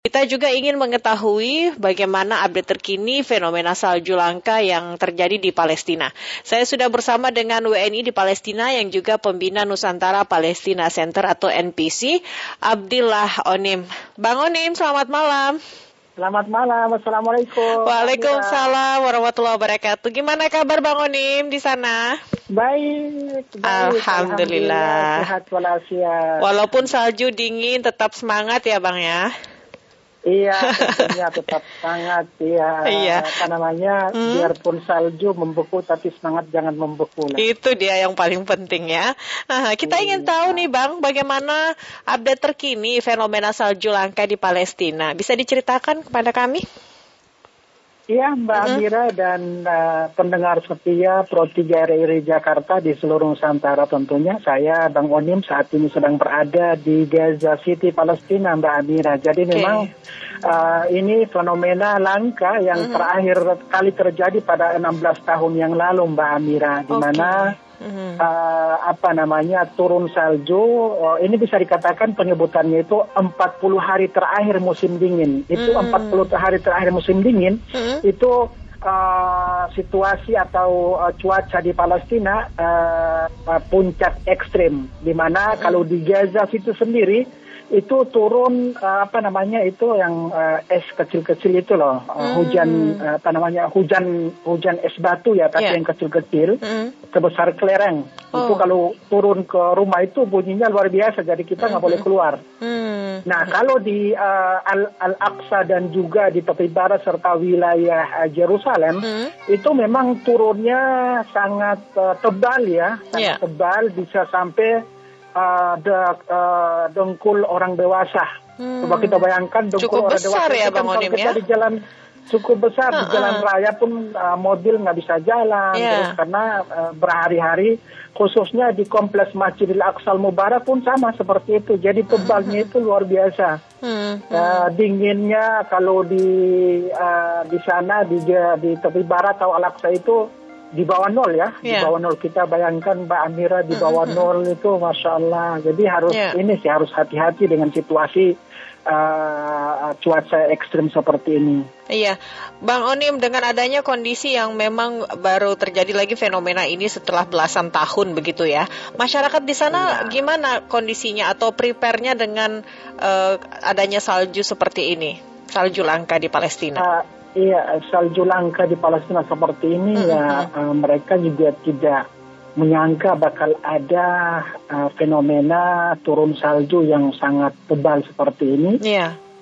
Kita juga ingin mengetahui bagaimana update terkini fenomena salju langka yang terjadi di Palestina. Saya sudah bersama dengan WNI di Palestina yang juga pembina Nusantara Palestina Center atau NPC, Abdillah Onim. Bang Onim, selamat malam. Selamat malam, Assalamualaikum. Waalaikumsalam warahmatullahi wabarakatuh. Gimana kabar Bang Onim di sana? Baik. Alhamdulillah. Sehat walafiat. Walaupun salju dingin, tetap semangat ya Bang ya? Iya, tentunya tetap semangat. Iya. Biarpun salju membeku, tapi semangat jangan membeku. Itu dia yang paling penting ya. Kita ingin tahu nih Bang, bagaimana update terkini fenomena salju langka di Palestina. Bisa diceritakan kepada kami? Iya, Mbak Amira dan pendengar setia Pro 3 RRI Jakarta di seluruh Nusantara tentunya. Saya, Bang Onim, saat ini sedang berada di Gaza City, Palestina, Mbak Amira. Jadi memang ini fenomena langka yang terakhir kali terjadi pada 16 tahun yang lalu, Mbak Amira. Di mana turun salju, ini bisa dikatakan penyebutannya itu 40 hari terakhir musim dingin. Itu 40 hari terakhir musim dingin, itu situasi atau cuaca di Palestina puncak ekstrim. Di mana kalau di Gaza itu sendiri itu turun es kecil-kecil itu loh, hujan es batu ya, tapi yang kecil-kecil sebesar kelereng. Itu kalau turun ke rumah itu bunyinya luar biasa, jadi kita nggak boleh keluar. Nah, kalau di Al-Aqsa dan juga di tepi barat serta wilayah Yerusalem itu memang turunnya sangat tebal ya, sangat tebal, bisa sampai dengkul orang dewasa. Coba kita bayangkan dengkul cukup orang besar dewasa ya Bang Onim ya. Di jalan cukup besar, di jalan raya pun mobil nggak bisa jalan, terus karena berhari-hari, khususnya di kompleks Masjidil Aqsal Mubarak pun sama seperti itu. Jadi tebalnya itu luar biasa. Dinginnya kalau di sana di tepi barat atau Al-Aqsa itu di bawah nol ya, di bawah nol. Kita bayangkan Mbak Amira di bawah nol itu, Masya Allah. Jadi harus hati-hati dengan situasi cuaca ekstrim seperti ini. Iya, Bang Onim, dengan adanya kondisi yang memang baru terjadi lagi fenomena ini setelah belasan tahun begitu ya, masyarakat di sana gimana kondisinya atau prepare-nya dengan adanya salju seperti ini, salju langka di Palestina? Iya, salju langka di Palestina seperti ini mereka juga tidak menyangka bakal ada fenomena turun salju yang sangat tebal seperti ini.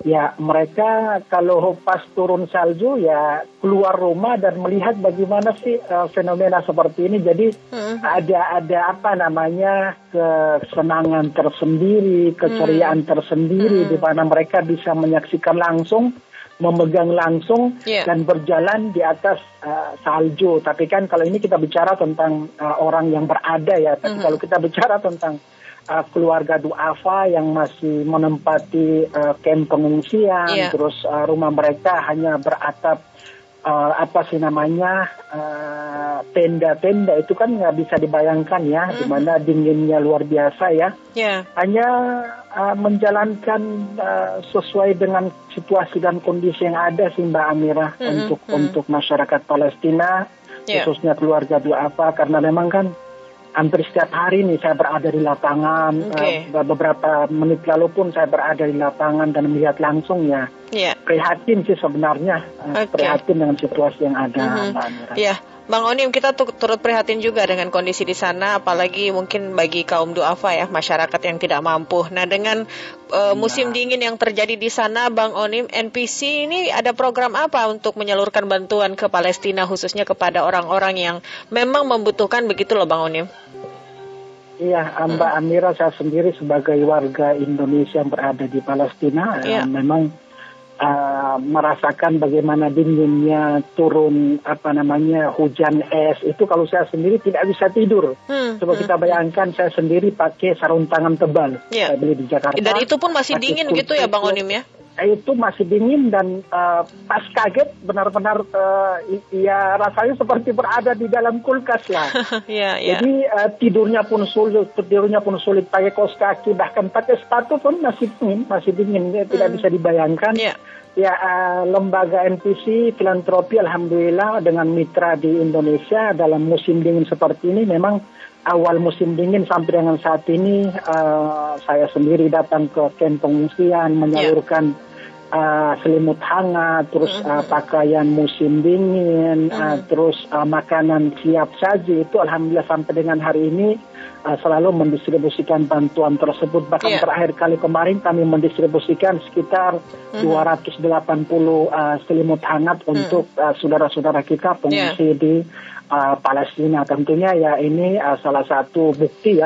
Ya, mereka kalau pas turun salju ya keluar rumah dan melihat bagaimana sih fenomena seperti ini. Jadi ada kesenangan tersendiri, keceriaan tersendiri di mana mereka bisa menyaksikan langsung, memegang langsung dan berjalan di atas salju. Tapi kan kalau ini kita bicara tentang orang yang berada ya. Tapi kalau kita bicara tentang keluarga duafa yang masih menempati kamp pengungsian, terus rumah mereka hanya beratap tenda-tenda, itu kan nggak bisa dibayangkan ya, di mana dinginnya luar biasa ya. Hanya menjalankan sesuai dengan situasi dan kondisi yang ada sih Mbak Amira untuk masyarakat Palestina, khususnya keluarga duafa, karena memang kan hampir setiap hari nih saya berada di lapangan. Beberapa menit lalu pun saya berada di lapangan dan melihat langsung ya. Prihatin sih sebenarnya, prihatin dengan situasi yang ada, Mbak Amira. Bang Onim, kita turut prihatin juga dengan kondisi di sana, apalagi mungkin bagi kaum duafa ya, masyarakat yang tidak mampu. Nah, dengan musim dingin yang terjadi di sana, Bang Onim, NPC ini ada program apa untuk menyalurkan bantuan ke Palestina, khususnya kepada orang-orang yang memang membutuhkan begitu loh, Bang Onim? Iya, Mbak Amira, saya sendiri sebagai warga Indonesia yang berada di Palestina, memang merasakan bagaimana dinginnya turun hujan es itu. Kalau saya sendiri tidak bisa tidur. Coba kita bayangkan, saya sendiri pakai sarung tangan tebal. Saya beli di Jakarta. Dan itu pun masih dingin gitu ya Bang Onim ya? itu masih dingin dan pas kaget benar-benar ya rasanya seperti berada di dalam kulkas lah. Jadi tidurnya pun sulit pakai kaos kaki, bahkan pakai sepatu pun masih dingin, tidak bisa dibayangkan. Ya, lembaga NPC filantropi alhamdulillah dengan mitra di Indonesia dalam musim dingin seperti ini, memang awal musim dingin sampai dengan saat ini saya sendiri datang ke kamp pengungsian menyalurkan selimut hangat, terus pakaian musim dingin, terus makanan siap saji, itu alhamdulillah sampai dengan hari ini selalu mendistribusikan bantuan tersebut. Bahkan terakhir kali kemarin kami mendistribusikan sekitar 280 selimut hangat untuk saudara-saudara kita pengungsi di Palestina. Tentunya ya ini salah satu bukti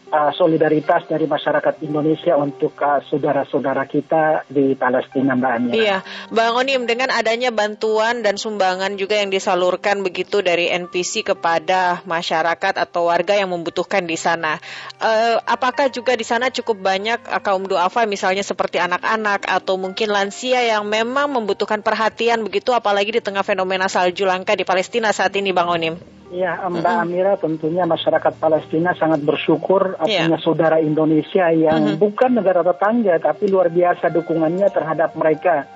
solidaritas dari masyarakat Indonesia untuk saudara-saudara kita di Palestina, Mbak Amira. Iya, Bang Onim, dengan adanya bantuan dan sumbangan juga yang disalurkan begitu dari NPC kepada masyarakat atau warga yang membutuhkan di sana, apakah juga di sana cukup banyak kaum duafa misalnya seperti anak-anak atau mungkin lansia yang memang membutuhkan perhatian begitu, apalagi di tengah fenomena salju langka di Palestina saat ini, Bang Onim? Ya, Mbak Amira, tentunya masyarakat Palestina sangat bersyukur punya saudara Indonesia yang bukan negara tetangga, tapi luar biasa dukungannya terhadap mereka.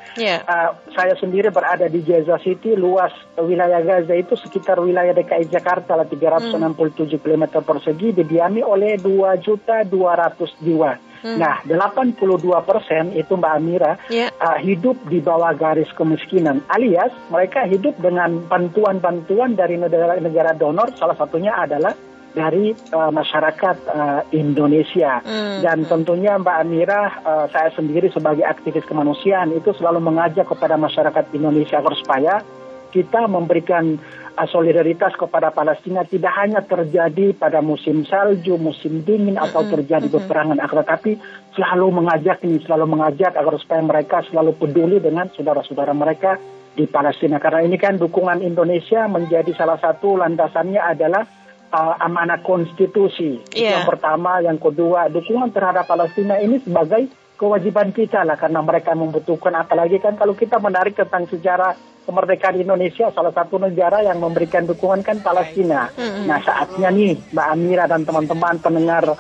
Saya sendiri berada di Gaza City, luas wilayah Gaza itu sekitar wilayah DKI Jakarta lah, 367 km persegi, didiami oleh 2.200.000 jiwa. Nah, 82% itu, Mbak Amira, hidup di bawah garis kemiskinan, alias mereka hidup dengan bantuan-bantuan dari negara donor, salah satunya adalah dari masyarakat Indonesia. Dan tentunya Mbak Amira, saya sendiri sebagai aktivis kemanusiaan itu selalu mengajak kepada masyarakat Indonesia agar supaya kita memberikan solidaritas kepada Palestina tidak hanya terjadi pada musim salju, musim dingin atau terjadi peperangan, tetapi selalu mengajak agar supaya mereka selalu peduli dengan saudara-saudara mereka di Palestina. Karena ini kan dukungan Indonesia menjadi salah satu landasannya adalah amanah konstitusi. Yang pertama, yang kedua, dukungan terhadap Palestina ini sebagai kewajiban kita lah, karena mereka membutuhkan. Apalagi kan kalau kita menarik tentang sejarah kemerdekaan Indonesia, salah satu negara yang memberikan dukungan kan Palestina. Nah, saatnya nih Mbak Amira dan teman-teman pendengar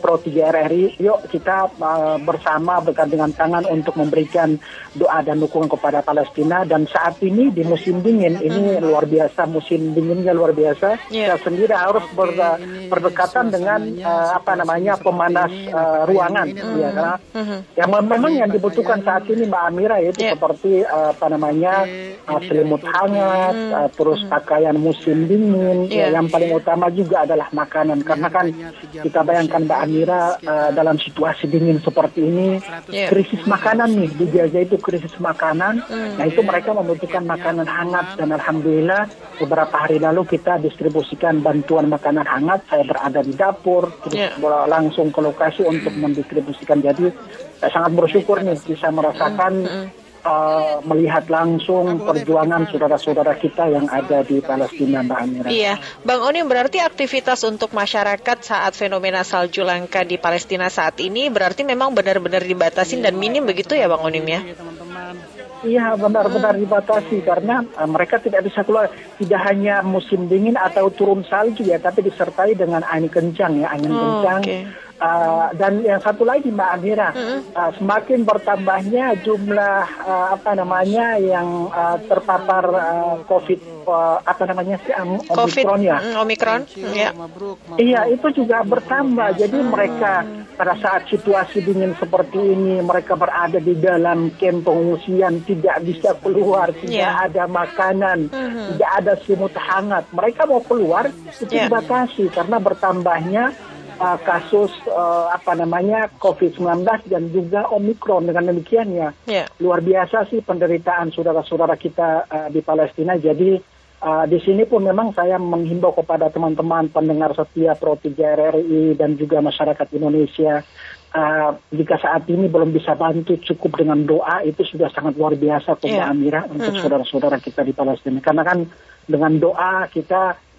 Pro 3 RRI, yuk kita bersama bergandengan tangan untuk memberikan doa dan dukungan kepada Palestina. Dan saat ini di musim dingin ini luar biasa, musim dinginnya luar biasa. Kita sendiri harus berdekatan dengan pemanas ruangan, ya, karena yang memang yang dibutuhkan saat ini Mbak Amira itu seperti selimut hangat, terus pakaian musim dingin, yang paling utama juga adalah makanan, karena kan kita bayangkan Mbak Amira dalam situasi dingin seperti ini, krisis makanan nih di Gaza itu krisis makanan. Nah, itu mereka membutuhkan makanan hangat, dan alhamdulillah beberapa hari lalu kita distribusikan bantuan makanan hangat. Saya berada di dapur, terus langsung ke lokasi untuk mendistribusikan. Jadi saya sangat bersyukur nih bisa merasakan melihat langsung perjuangan saudara-saudara kita yang ada di Palestina, Mbak Amira. Iya, Bang Onim, berarti aktivitas untuk masyarakat saat fenomena salju langka di Palestina saat ini berarti memang benar-benar dibatasin dan minim begitu ya, Bang Onim ya? Iya, benar-benar dibatasi karena mereka tidak bisa keluar. Tidak hanya musim dingin atau turun salju ya, tapi disertai dengan angin kencang ya, angin kencang. Dan yang satu lagi Mbak Amira, semakin bertambahnya jumlah yang terpapar COVID, Omikron ya. Omikron, ya. Iya, itu juga bertambah. Jadi mereka pada saat situasi dingin seperti ini, mereka berada di dalam kamp pengungsian, tidak bisa keluar, tidak ada makanan, tidak ada selimut hangat. Mereka mau keluar itu dibatasi karena bertambahnya kasus COVID-19 dan juga Omikron. Dengan demikiannya luar biasa sih penderitaan saudara-saudara kita di Palestina. Jadi di sini pun memang saya menghimbau kepada teman-teman pendengar setia Pro 3 RRI dan juga masyarakat Indonesia, jika saat ini belum bisa bantu, cukup dengan doa itu sudah sangat luar biasa Mbak Amira untuk saudara-saudara kita di Palestina. Karena kan dengan doa kita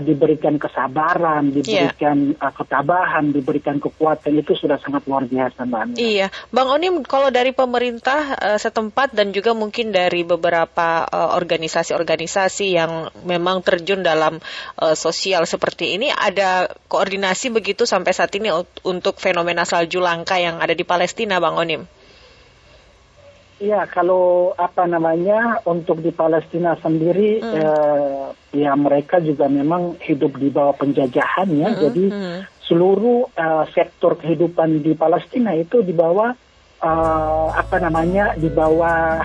diberikan kesabaran, diberikan ketabahan, diberikan kekuatan, itu sudah sangat luar biasa, Mbak Amira. Iya, Bang Onim, kalau dari pemerintah setempat dan juga mungkin dari beberapa organisasi-organisasi yang memang terjun dalam sosial seperti ini, ada koordinasi begitu sampai saat ini untuk fenomena salju langka yang ada di Palestina, Bang Onim? Iya, kalau untuk di Palestina sendiri, ya mereka juga memang hidup di bawah penjajahan ya. Jadi seluruh sektor kehidupan di Palestina itu di bawah di bawah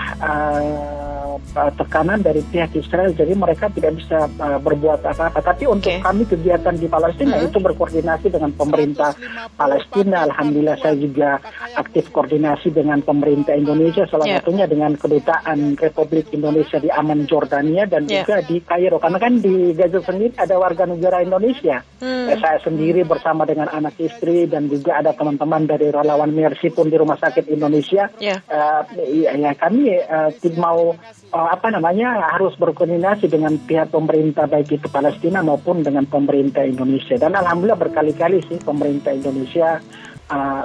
tekanan dari pihak Israel. Jadi mereka tidak bisa berbuat apa-apa. Tapi untuk kami kegiatan di Palestina itu berkoordinasi dengan pemerintah Palestina. Alhamdulillah saya juga aktif koordinasi dengan pemerintah Indonesia, salah satunya dengan Kedutaan Republik Indonesia di Amman, Jordania, dan juga di Kairo. Karena kan di Gaza sendiri ada warga negara Indonesia. Saya sendiri bersama dengan anak istri dan juga ada teman-teman dari relawan Mercy pun di Rumah Sakit Indonesia. Kami mau harus berkoordinasi dengan pihak pemerintah baik itu Palestina maupun dengan pemerintah Indonesia. Dan alhamdulillah berkali-kali sih pemerintah Indonesia,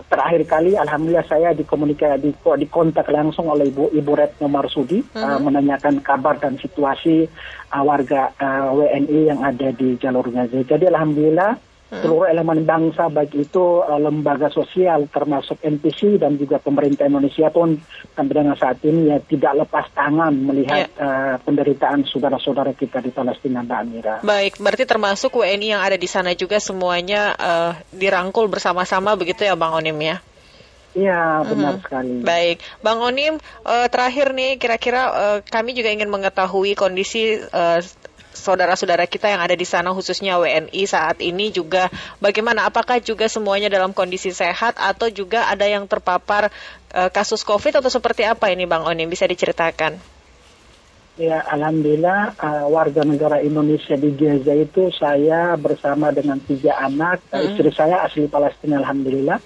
terakhir kali alhamdulillah saya dikontak langsung oleh Ibu Retno Marsudi menanyakan kabar dan situasi warga WNI yang ada di jalur Gaza. Jadi alhamdulillah seluruh elemen bangsa baik itu lembaga sosial termasuk NPC dan juga pemerintah Indonesia pun sampai dengan saat ini ya tidak lepas tangan melihat penderitaan saudara-saudara kita di Palestina, Mbak Amira. Baik, berarti termasuk WNI yang ada di sana juga semuanya dirangkul bersama-sama begitu ya Bang Onim ya? Iya, benar sekali. Baik, Bang Onim, terakhir nih kira-kira kami juga ingin mengetahui kondisi saudara-saudara kita yang ada di sana khususnya WNI saat ini juga bagaimana? Apakah juga semuanya dalam kondisi sehat atau juga ada yang terpapar kasus COVID atau seperti apa ini Bang Onim? Bisa diceritakan? Ya, alhamdulillah warga negara Indonesia di Gaza itu saya bersama dengan 3 anak, istri saya asli Palestina alhamdulillah.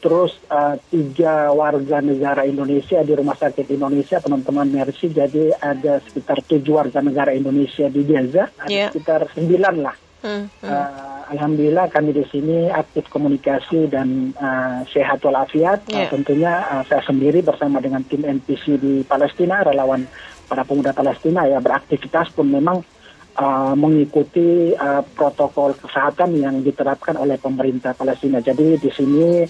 Terus 3 warga negara Indonesia di Rumah Sakit Indonesia, teman-teman Mercy, jadi ada sekitar 7 warga negara Indonesia di Gaza, ada sekitar 9 lah. Alhamdulillah kami di sini aktif komunikasi dan sehat walafiat. Tentunya saya sendiri bersama dengan tim NPC di Palestina, relawan para pemuda Palestina ya beraktivitas pun memang mengikuti protokol kesehatan yang diterapkan oleh pemerintah Palestina. Jadi di sini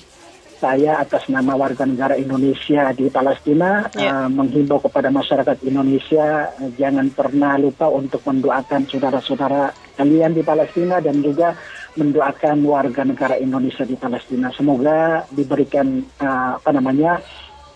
saya atas nama warga negara Indonesia di Palestina menghimbau kepada masyarakat Indonesia jangan pernah lupa untuk mendoakan saudara-saudara kalian di Palestina dan juga mendoakan warga negara Indonesia di Palestina. Semoga diberikan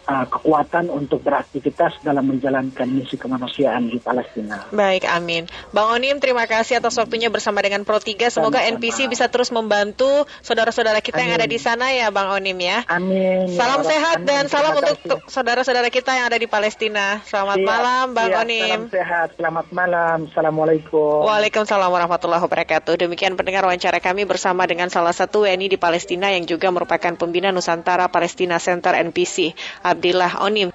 kekuatan untuk beraktivitas dalam menjalankan misi kemanusiaan di Palestina. Baik, amin. Bang Onim, terima kasih atas waktunya bersama dengan Pro 3. Semoga NPC bisa terus membantu saudara-saudara kita yang ada di sana ya, Bang Onim ya. Amin. Salam sehat dan salam untuk saudara-saudara kita yang ada di Palestina. Selamat malam, Bang Onim. Salam sehat, selamat malam. Assalamualaikum. Waalaikumsalam warahmatullahi wabarakatuh. Demikian pendengar wawancara kami bersama dengan salah satu WNI di Palestina yang juga merupakan pembina Nusantara Palestina Center NPC, Abdillah Onim.